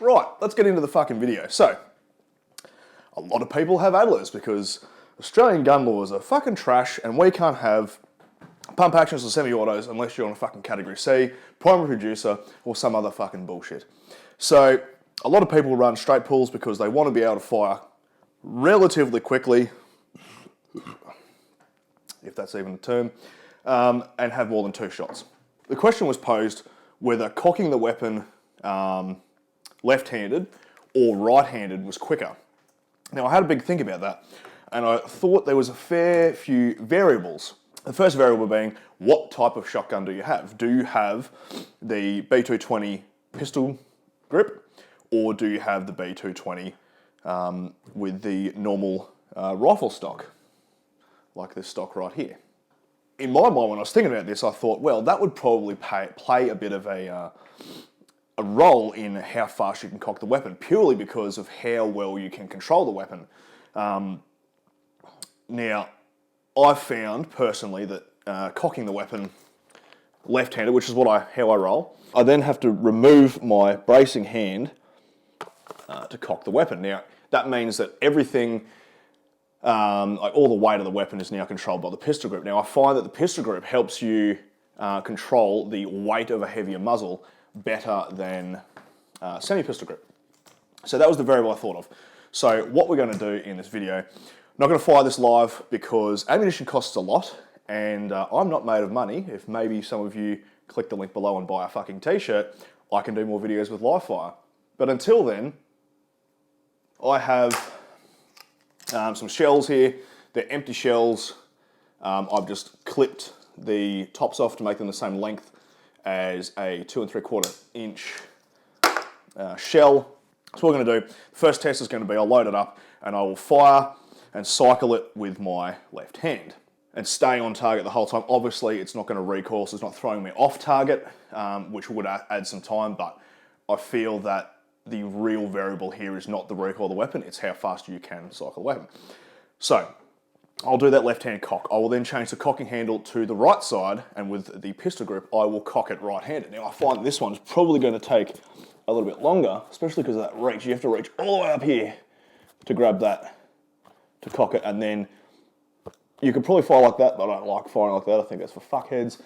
Right, let's get into the fucking video. So, a lot of people have Adlers because Australian gun laws are fucking trash and we can't have pump actions or semi-autos unless you're on a fucking category C, primary producer, or some other fucking bullshit. So, a lot of people run straight pulls because they want to be able to fire relatively quickly, if that's even a term, and have more than 2 shots. The question was posed whether cocking the weapon left-handed or right-handed was quicker. Now, I had a big think about that, and I thought there was a fair few variables. The first variable being, what type of shotgun do you have? Do you have the B220 pistol grip, or do you have the B220 with the normal rifle stock, like this stock right here? In my mind, when I was thinking about this, I thought, well, that would probably play a bit of a role in how fast you can cock the weapon, purely because of how well you can control the weapon. Now, I've found personally that cocking the weapon left-handed, which is how I roll, I then have to remove my bracing hand to cock the weapon. Now, that means that everything, like all the weight of the weapon is now controlled by the pistol grip. Now, I find that the pistol grip helps you control the weight of a heavier muzzle better than semi-pistol grip. So that was the variable I thought of. So what we're going to do in this video, I'm not going to fire this live because ammunition costs a lot, and I'm not made of money. If maybe some of you click the link below and buy a fucking t-shirt, I can do more videos with live fire. But until then, I have some shells here. They're empty shells. I've just clipped the tops off to make them the same length as a 2 3/4 inch shell. So what we're going to do, the first test is going to be I'll load it up and I will fire and cycle it with my left hand and stay on target the whole time. Obviously, it's not going to recoil, so it's not throwing me off target, which would add some time, but I feel that the real variable here is not the recoil of the weapon, it's how fast you can cycle the weapon. So, I'll do that left-hand cock. I will then change the cocking handle to the right side, and with the pistol grip, I will cock it right-handed. Now, I find this one's probably going to take a little bit longer, especially because of that reach. You have to reach all the way up here to grab that, to cock it, and then you could probably fire like that, but I don't like firing like that. I think that's for fuckheads.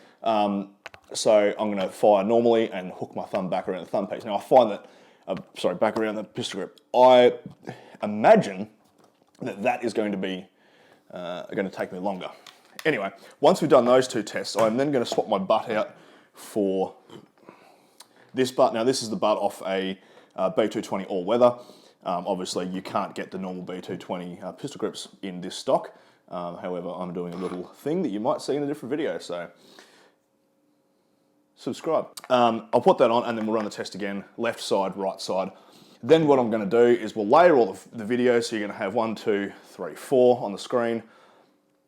So I'm going to fire normally and hook my thumb back around the thumb piece. Now, I find that, back around the pistol grip. I imagine that is going to be going to take me longer. Anyway, once we've done those 2 tests, I'm then going to swap my butt out for this butt. Now, this is the butt off a B220 all-weather. Obviously, you can't get the normal B220 pistol grips in this stock. However, I'm doing a little thing that you might see in a different video, so subscribe. I'll put that on and then we'll run the test again, left side, right side. Then what I'm going to do is we'll layer all the videos, so you're going to have 1, 2, 3, 4 on the screen,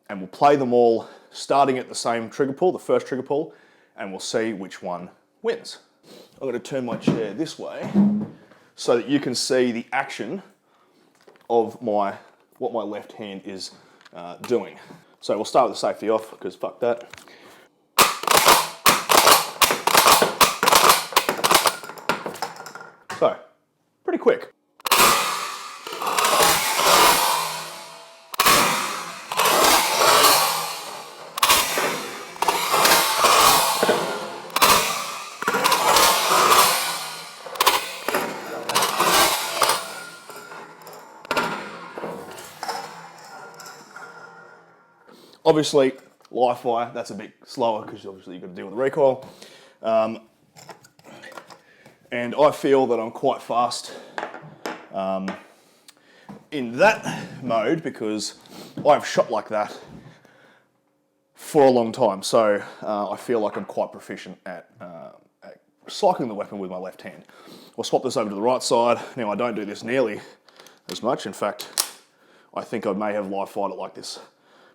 and we'll play them all starting at the same trigger pull, the first trigger pull, and we'll see which one wins. I'm going to turn my chair this way so that you can see the action of what my left hand is doing. So we'll start with the safety off, because fuck that. So, pretty quick. Obviously, live fire, that's a bit slower because obviously you've got to deal with the recoil. And I feel that I'm quite fast in that mode because I've shot like that for a long time. So I feel like I'm quite proficient at cycling the weapon with my left hand. I'll swap this over to the right side. Now, I don't do this nearly as much. In fact, I think I may have live fired it like this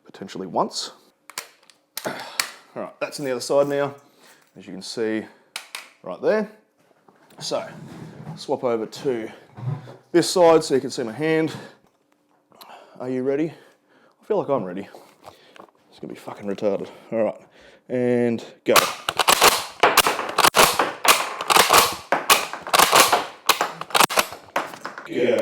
potentially once. All right, that's on the other side now, as you can see right there. So, swap over to this side so you can see my hand. Are you ready? I feel like I'm ready. It's gonna be fucking retarded. All right, and go. Yeah.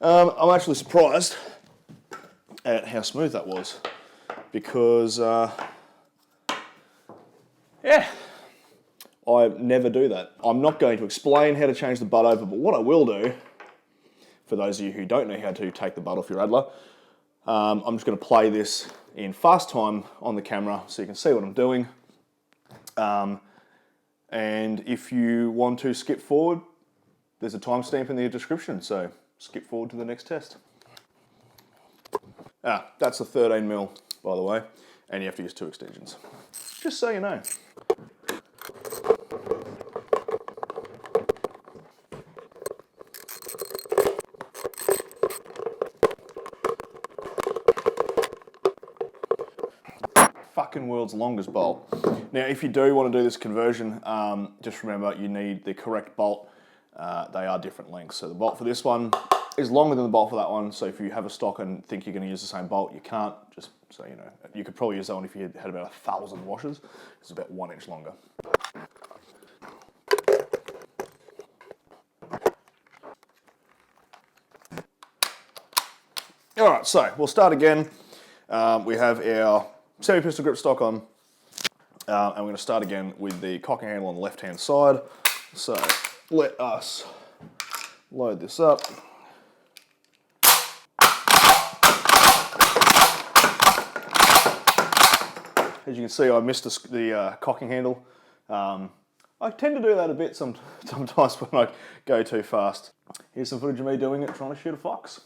I'm actually surprised at how smooth that was, because yeah, I never do that. I'm not going to explain how to change the butt over, but what I will do, for those of you who don't know how to take the butt off your Adler, I'm just going to play this in fast time on the camera so you can see what I'm doing. And if you want to skip forward, there's a timestamp in the description, so skip forward to the next test. That's a 13mm, by the way, and you have to use 2 extensions. Just so you know. Fucking world's longest bolt. Now, if you do want to do this conversion, just remember you need the correct bolt. They are different lengths. So the bolt for this one is longer than the bolt for that one. So if you have a stock and think you're going to use the same bolt, you can't. Just so you know, you could probably use that one if you had about 1,000 washers. It's about 1 inch longer. All right, so we'll start again. We have our semi-pistol grip stock on, and we're going to start again with the cocking handle on the left-hand side. So let us load this up. As you can see, I missed the cocking handle. I tend to do that a bit sometimes when I go too fast. Here's some footage of me doing it, trying to shoot a fox.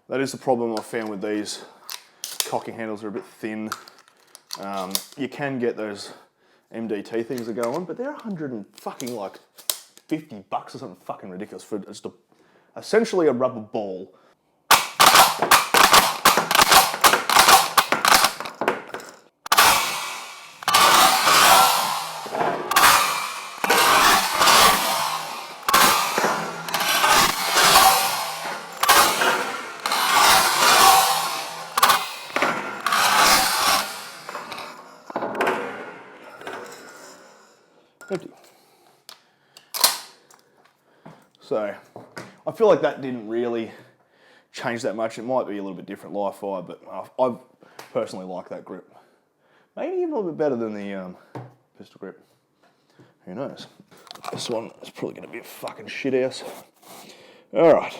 That is the problem I've found with these cocking handles. They're a bit thin. You can get those MDT things that go on, but they're 150 bucks or something fucking ridiculous for just essentially a rubber ball. Empty. So I feel like that didn't really change that much. It might be a little bit different live fire, but I personally like that grip. Maybe even a little bit better than the pistol grip. Who knows? This one is probably going to be a fucking shit house. All right.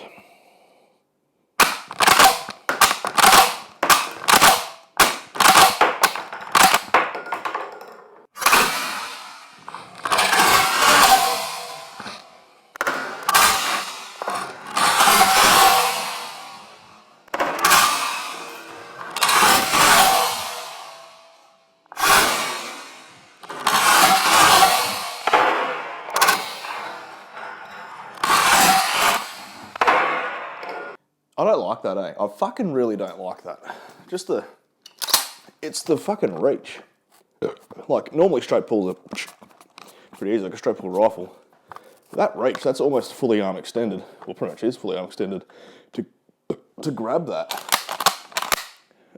I don't like that, eh? I fucking really don't like that. It's the fucking reach. Like, normally straight pulls are pretty easy, like a straight pull rifle. That reach, that's almost fully arm extended. Well, pretty much is fully arm extended to grab that.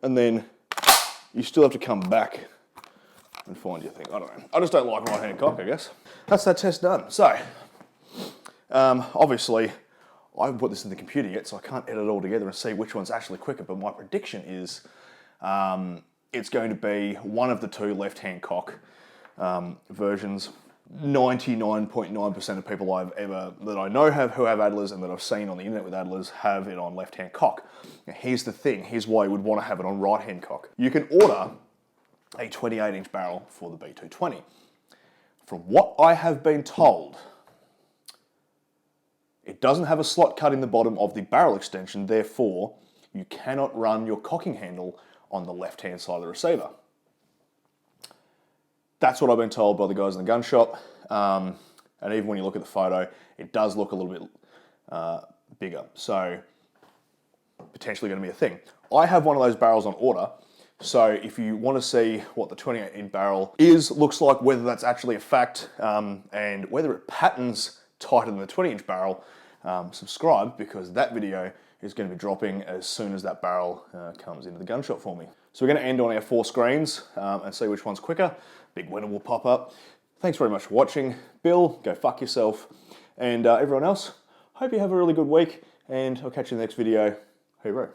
And then you still have to come back and find your thing. I don't know. I just don't like right-hand cock, I guess. That's that test done. So, obviously, I haven't put this in the computer yet, so I can't edit it all together and see which one's actually quicker, but my prediction is it's going to be one of the 2 left-hand cock versions. 99.9% of people that I know who have Adlers and that I've seen on the internet with Adlers have it on left-hand cock. Now, here's the thing. Here's why you would want to have it on right-hand cock. You can order a 28-inch barrel for the B220. From what I have been told, it doesn't have a slot cut in the bottom of the barrel extension, therefore you cannot run your cocking handle on the left-hand side of the receiver. That's what I've been told by the guys in the gun shop, and even when you look at the photo, it does look a little bit bigger. So potentially going to be a thing. I have one of those barrels on order, so if you want to see what the 28-inch barrel looks like, whether that's actually a fact, and whether it patterns tighter than the 20-inch barrel, subscribe, because that video is going to be dropping as soon as that barrel comes into the gun shop for me. So we're going to end on our 4 screens and see which one's quicker. Big winner will pop up. Thanks very much for watching. Bill, go fuck yourself. And everyone else, hope you have a really good week, and I'll catch you in the next video. Hooroo.